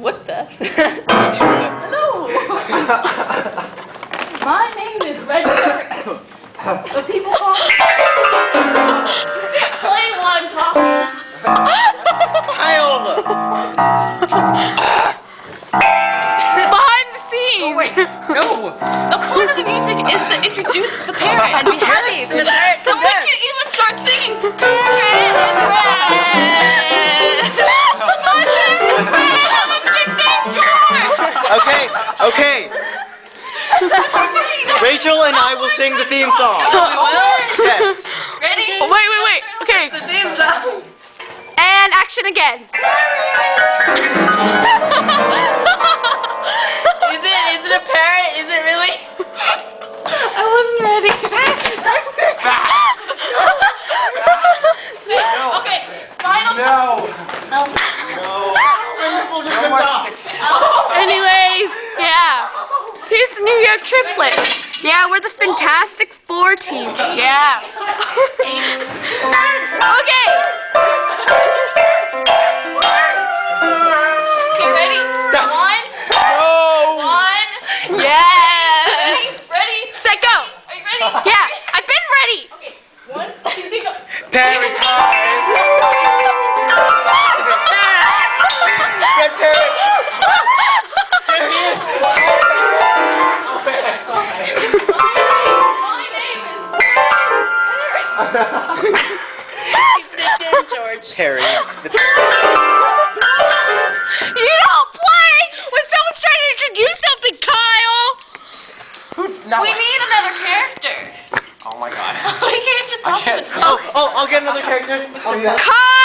What the? Hello. My name is Red Shirt. But people call me play while I'm talking. Iola. Behind the scenes. Oh wait, no. The point of the music is to introduce the parrot and be happy. So the parrot can Someone dance. can even start singing. Parrot is red. My parrot is red. I'm a nickname George. Okay. Rachel and I will sing the theme song. Yes. Ready? Wait. Okay. The theme song. And action again. Is it a parrot? Is it really? I wasn't ready. Okay, final time. Anyways, yeah. Here's the New York triplets. Yeah, we're the Fantastic Four team. Yeah. Okay. Okay, ready? Stop. One. Yeah. Ready? Set, go. Are you ready? Yeah, I've been ready. Okay. 1, 2, 3, go. Parrot time. Red parrot. There he is. My name is George. Harry. You don't play when someone's trying to introduce something, Kyle. No. We need another character. Oh my god. We can't just talk with Oh, I'll get another character. Oh yeah. Kyle.